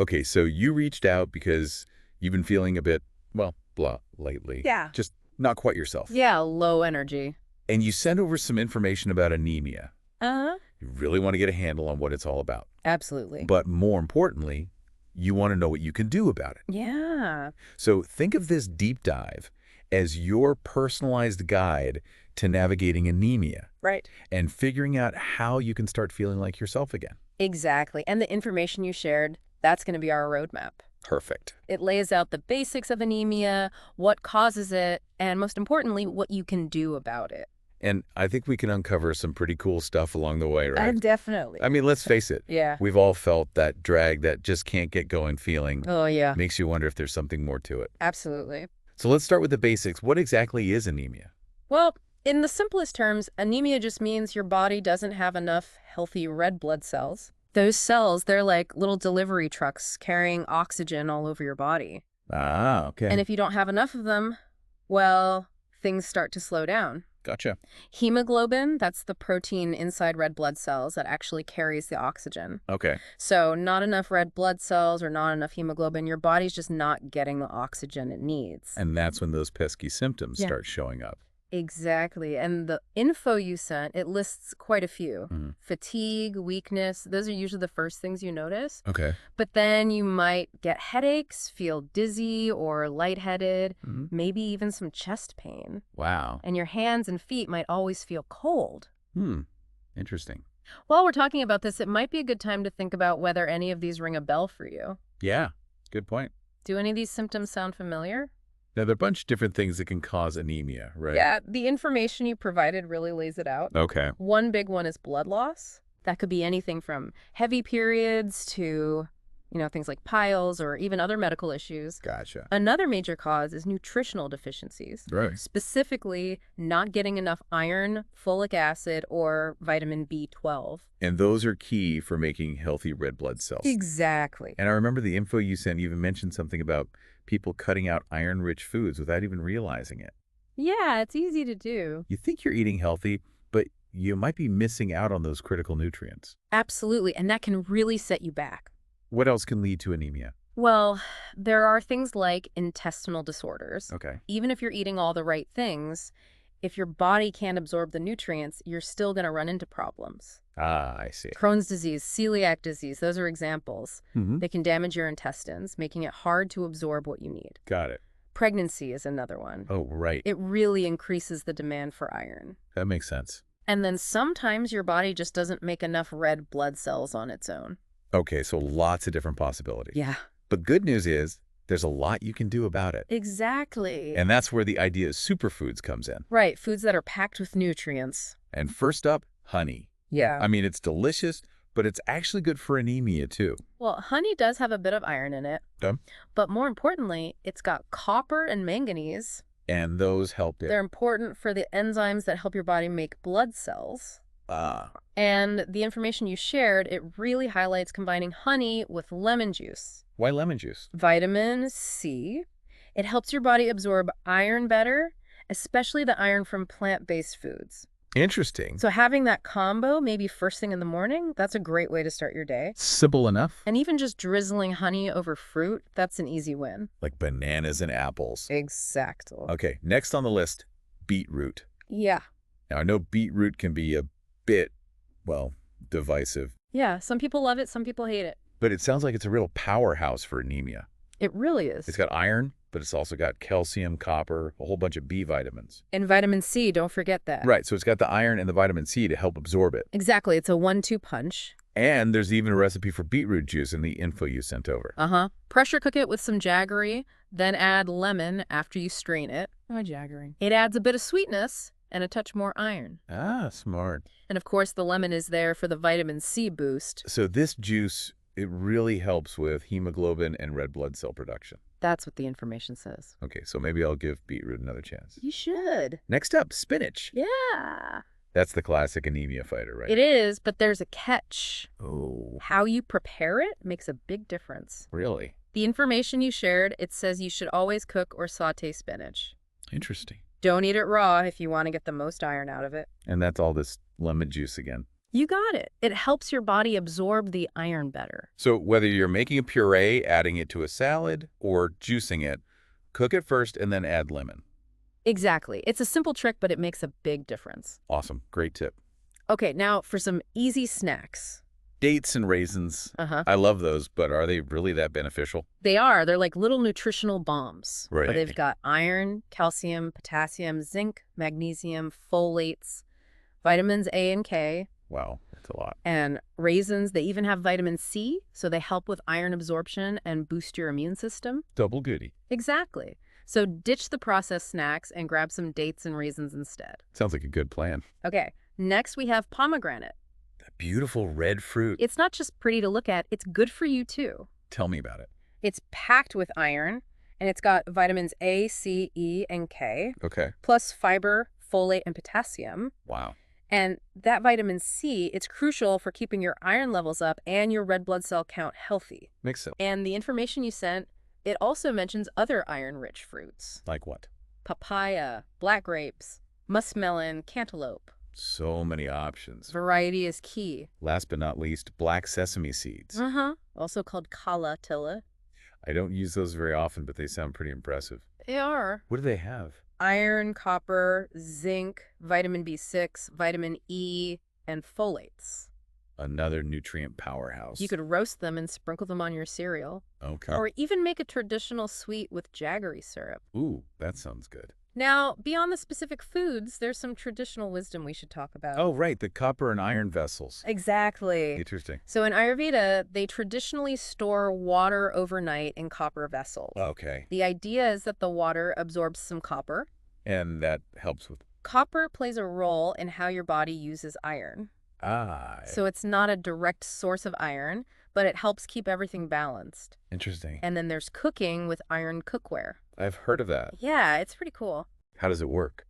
Okay, so you reached out because you've been feeling a bit, well, blah lately. Yeah. Just not quite yourself. Yeah, low energy. And you sent over some information about anemia. Uh-huh. You really want to get a handle on what it's all about. Absolutely. But more importantly, you want to know what you can do about it. Yeah. So think of this deep dive as your personalized guide to navigating anemia Right. and figuring out how you can start feeling like yourself again. Exactly. And the information you shared, that's going to be our roadmap. Perfect. It lays out the basics of anemia, what causes it, and most importantly, what you can do about it. And I think we can uncover some pretty cool stuff along the way, right? Definitely. I mean, let's face it. Yeah. We've all felt that drag, that just can't get going feeling. Oh, yeah. Makes you wonder if there's something more to it. Absolutely. So let's start with the basics. What exactly is anemia? Well, in the simplest terms, anemia just means your body doesn't have enough healthy red blood cells. Those cells, they're like little delivery trucks carrying oxygen all over your body. Ah, okay. And if you don't have enough of them, well, things start to slow down. Gotcha. Hemoglobin, that's the protein inside red blood cells that actually carries the oxygen. Okay. So not enough red blood cells or not enough hemoglobin, your body's just not getting the oxygen it needs. And that's when those pesky symptoms Yeah. start showing up. Exactly. And the info you sent, it lists quite a few. Mhm. Fatigue, weakness, those are usually the first things you notice. Okay. But then you might get headaches, feel dizzy or lightheaded, Mhm. maybe even some chest pain. Wow. And your hands and feet might always feel cold. Interesting. While we're talking about this, it might be a good time to think about whether any of these ring a bell for you. Yeah. Good point. Do any of these symptoms sound familiar? Now, there are a bunch of different things that can cause anemia, right? Yeah, the information you provided really lays it out. Okay. One big one is blood loss. That could be anything from heavy periods to, things like piles or even other medical issues. Gotcha. Another major cause is nutritional deficiencies, Right. specifically not getting enough iron, folic acid, or vitamin B12. And those are key for making healthy red blood cells. Exactly. And I remember the info you sent, you even mentioned something about people cutting out iron-rich foods without even realizing it. Yeah, it's easy to do. You think you're eating healthy, but you might be missing out on those critical nutrients. Absolutely, and that can really set you back. What else can lead to anemia? Well, there are things like intestinal disorders. Okay. Even if you're eating all the right things, if your body can't absorb the nutrients, you're still going to run into problems. Ah, I see. Crohn's disease, celiac disease, those are examples. Mm-hmm. They can damage your intestines, making it hard to absorb what you need. Got it. Pregnancy is another one. Oh, right. It really increases the demand for iron. That makes sense. And then sometimes your body just doesn't make enough red blood cells on its own. Okay, so lots of different possibilities. Yeah. But good news is there's a lot you can do about it. Exactly. And that's where the idea of superfoods comes in. Right, foods that are packed with nutrients. And first up, honey. Yeah. I mean, it's delicious, but it's actually good for anemia, too. Well, honey does have a bit of iron in it. Okay. But more importantly, it's got copper and manganese. And those help it. They're important for the enzymes that help your body make blood cells. Ah. And the information you shared, it really highlights combining honey with lemon juice. Why lemon juice? Vitamin C. It helps your body absorb iron better, especially the iron from plant-based foods. Interesting. So having that combo, maybe first thing in the morning, that's a great way to start your day. Simple enough. And even just drizzling honey over fruit, that's an easy win. Like bananas and apples. Exactly. Okay, next on the list, beetroot. Yeah. Now, I know beetroot can be a bit, well, divisive, Yeah, some people love it, some people hate it. but it sounds like it's a real powerhouse for anemia. It really is. It's got iron, but it's also got calcium, copper, a whole bunch of B vitamins. And vitamin C, don't forget that. Right, so it's got the iron and the vitamin C to help absorb it. Exactly, it's a 1-2 punch. And there's even a recipe for beetroot juice in the info you sent over. Pressure cook it with some jaggery, then add lemon after you strain it. Oh, jaggery. It adds a bit of sweetness and a touch more iron. Ah, smart. And of course, the lemon is there for the vitamin C boost. So this juice, it really helps with hemoglobin and red blood cell production. That's what the information says. Okay, so maybe I'll give beetroot another chance. You should. Next up, spinach. Yeah. That's the classic anemia fighter, right? It is, but there's a catch. Oh, How you prepare it makes a big difference. really? The information you shared, it says you should always cook or saute spinach. Interesting. Don't eat it raw if you want to get the most iron out of it. And that's all this lemon juice again. You got it. It helps your body absorb the iron better. So whether you're making a puree, adding it to a salad, or juicing it, cook it first and then add lemon. Exactly. It's a simple trick, but it makes a big difference. Awesome. Great tip. Okay, now for some easy snacks. Dates and raisins. Uh-huh. I love those, but are they really that beneficial? They are. They're like little nutritional bombs. Right. But they've got iron, calcium, potassium, zinc, magnesium, folates, vitamins A and K, Wow, that's a lot. and raisins. They even have vitamin C, so they help with iron absorption and boost your immune system. Double goody. Exactly. So ditch the processed snacks and grab some dates and raisins instead. Sounds like a good plan. Okay, next we have pomegranate. That beautiful red fruit. It's not just pretty to look at, it's good for you too. Tell me about it. It's packed with iron, and it's got vitamins A, C, E, and K, Okay. plus fiber, folate, and potassium. Wow. And that vitamin C, it's crucial for keeping your iron levels up and your red blood cell count healthy. Makes sense. And the information you sent, it also mentions other iron-rich fruits. Like what? Papaya, black grapes, muskmelon, cantaloupe. So many options. Variety is key. Last but not least, black sesame seeds. Also called kala tilla. I don't use those very often, but they sound pretty impressive. They are. What do they have? Iron, copper, zinc, vitamin B6, vitamin E, and folates. Another nutrient powerhouse. You could roast them and sprinkle them on your cereal. Okay. Or even make a traditional sweet with jaggery syrup. Ooh, that sounds good. Now, beyond the specific foods, there's some traditional wisdom we should talk about. Oh, right, the copper and iron vessels. Exactly. Interesting. So in Ayurveda, they traditionally store water overnight in copper vessels. Okay. The idea is that the water absorbs some copper. And that helps with... Copper plays a role in how your body uses iron. So it's not a direct source of iron, but it helps keep everything balanced. Interesting. And then there's cooking with iron cookware. I've heard of that. Yeah, it's pretty cool. How does it work?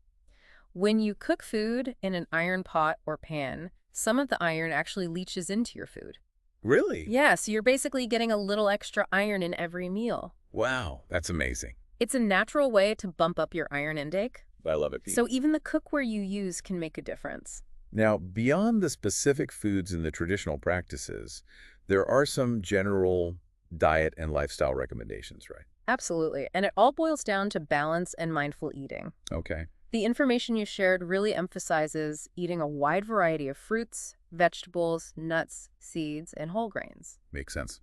When you cook food in an iron pot or pan, some of the iron actually leaches into your food. Really? Yeah, so you're basically getting a little extra iron in every meal. Wow, that's amazing. It's a natural way to bump up your iron intake. I love it. So even the cookware you use can make a difference. Now, beyond the specific foods and the traditional practices, there are some general diet and lifestyle recommendations, right? Absolutely. And it all boils down to balance and mindful eating. Okay. The information you shared really emphasizes eating a wide variety of fruits, vegetables, nuts, seeds, and whole grains. Makes sense.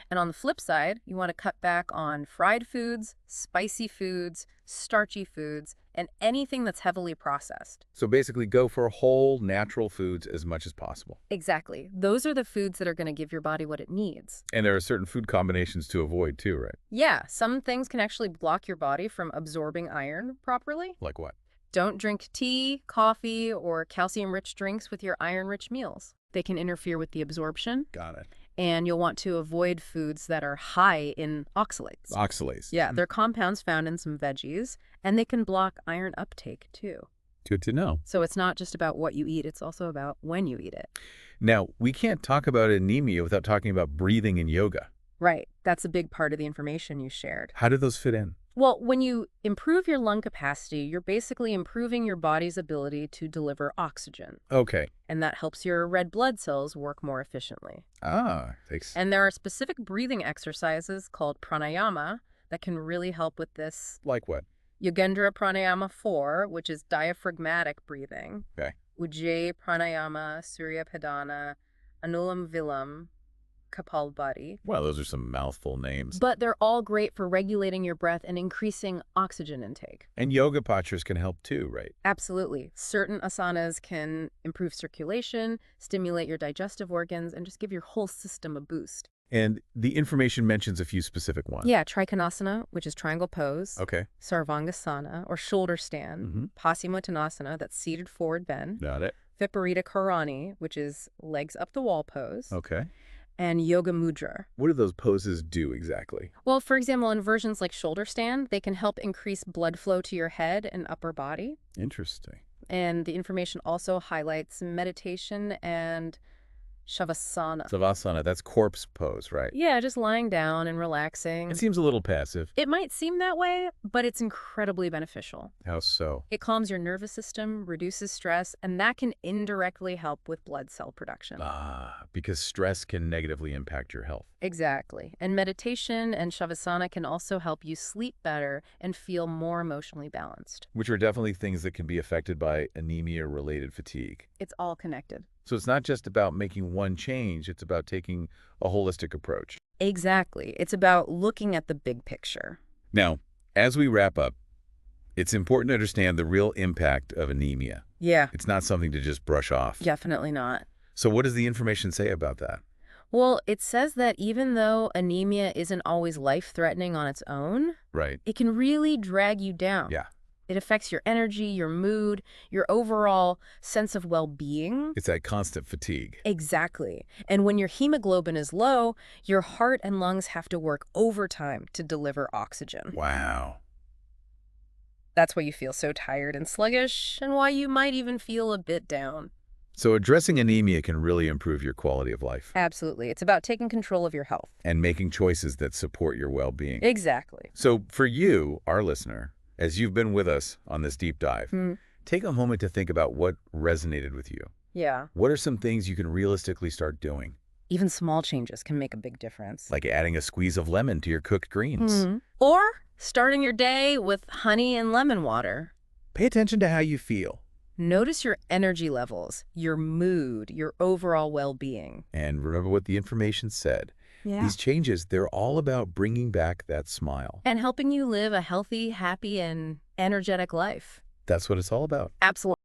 And on the flip side, you want to cut back on fried foods, spicy foods, starchy foods, and anything that's heavily processed. So basically go for whole, natural foods as much as possible. Exactly. Those are the foods that are going to give your body what it needs. And there are certain food combinations to avoid too, right? Yeah, some things can actually block your body from absorbing iron properly. Like what? Don't drink tea, coffee, or calcium-rich drinks with your iron-rich meals. They can interfere with the absorption. Got it. And you'll want to avoid foods that are high in oxalates. Oxalase. Yeah, they're compounds found in some veggies, and they can block iron uptake too. Good to know. So it's not just about what you eat, it's also about when you eat it. Now, we can't talk about anemia without talking about breathing and yoga. Right. That's a big part of the information you shared. How do those fit in? Well, when you improve your lung capacity, you're basically improving your body's ability to deliver oxygen. Okay. And that helps your red blood cells work more efficiently. Thanks. And there are specific breathing exercises called pranayama that can really help with this. Like what? Yogendra pranayama 4, which is diaphragmatic breathing. Okay. Ujjayi pranayama, surya padana, anulam vilam, kapalbhati. Well, those are some mouthful names. But they're all great for regulating your breath and increasing oxygen intake. And yoga postures can help too, right? Absolutely. Certain asanas can improve circulation, stimulate your digestive organs, and just give your whole system a boost. And the information mentions a few specific ones. Yeah, trikonasana, which is triangle pose. Okay. Sarvangasana, or shoulder stand. Paschimottanasana, that's seated forward bend. Got it. Viparita Karani, which is legs up the wall pose. Okay. And yoga mudra. What do those poses do exactly? Well, for example, in versions like shoulder stand, they can help increase blood flow to your head and upper body. Interesting. And the information also highlights meditation and Shavasana. Savasana, that's corpse pose, right? Yeah, just lying down and It relaxing. seems a little passive. It might seem that way, but it's incredibly beneficial. How so? It calms your nervous system, reduces stress, and that can indirectly help with blood cell production. Because stress can negatively impact your health. Exactly. And meditation and Shavasana can also help you sleep better and feel more emotionally balanced. Which are definitely things that can be affected by anemia-related fatigue. It's all connected. So it's not just about making one change, it's about taking a holistic approach. Exactly. It's about looking at the big picture. Now, as we wrap up, it's important to understand the real impact of anemia. Yeah, It's not something to just brush off. definitely not. So what does the information say about that? Well, it says that even though anemia isn't always life-threatening on its own, Right. it can really drag you down. Yeah. It affects your energy, your mood, your overall sense of well-being. It's that constant fatigue. Exactly. And when your hemoglobin is low, your heart and lungs have to work overtime to deliver oxygen. Wow. That's why you feel so tired and sluggish, and why you might even feel a bit down. So addressing anemia can really improve your quality of life Absolutely. It's about taking control of your health. and making choices that support your well-being. Exactly. So for you, our listener, as you've been with us on this deep dive, take a moment to think about what resonated with you. Yeah. What are some things you can realistically start doing? Even small changes can make a big difference. Like adding a squeeze of lemon to your cooked greens. Or starting your day with honey and lemon water. Pay attention to how you feel. Notice your energy levels, your mood, your overall well-being. And remember what the information said. Yeah. These changes, they're all about bringing back that smile. And helping you live a healthy, happy, and energetic life. That's what it's all about. Absolutely.